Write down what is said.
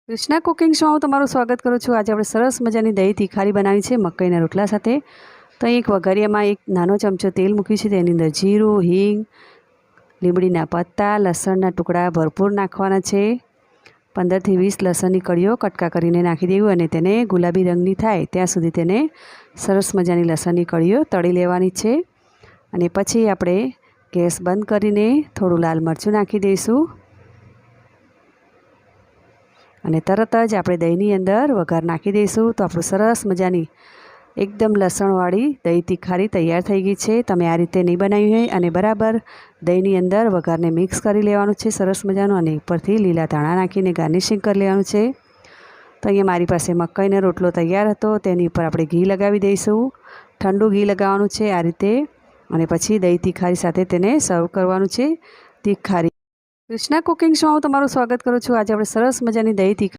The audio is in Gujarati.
કૃષ્ણા કુકિંગ શોમાં હું તમારું સ્વાગત કરું છું। આજે આપણે સરસ મજાની દહીં તીખારી બનાવી છે મકાઈના રોટલા સાથે। તો અહીં એક વઘારિયામાં એક નાનો ચમચો તેલ મૂક્યું છે, તેની અંદર જીરું, હિંગ, લીમડીના પત્તા, લસણના ટુકડા ભરપૂર નાખવાના છે। 15થી 20 લસણની કળીઓ કટકા કરીને નાખી દેવું અને તેને ગુલાબી રંગની થાય ત્યાં સુધી તેને સરસ મજાની લસણની કળીઓ તળી લેવાની છે। અને પછી આપણે ગેસ બંધ કરીને થોડું લાલ મરચું નાખી દઈશું અને તરત જ આપણે દહીંની અંદર વઘાર નાખી દઈશું। તો આપણું સરસ મજાની એકદમ લસણવાળી દહીં તીખારી તૈયાર થઈ ગઈ છે। તમે આ રીતે નહીં બનાવી હોય અને બરાબર દહીંની અંદર વઘારને મિક્સ કરી લેવાનું છે સરસ મજાનું અને ઉપરથી લીલા ધાણા નાખીને ગાર્નિશિંગ કરી લેવાનું છે। તો અહીંયા મારી પાસે મકાઈનો રોટલો તૈયાર હતો, તેની ઉપર આપણે ઘી લગાવી દઈશું। ઠંડુ ઘી લગાવવાનું છે આ રીતે અને પછી દહીં તીખારી સાથે તેને સર્વ કરવાનું છે। તીખારી કૃષ્ણા કુકિંગ શોમાં હું તમારું સ્વાગત કરું છું। આજે આપણે સરસ મજાની દહીં તીખારી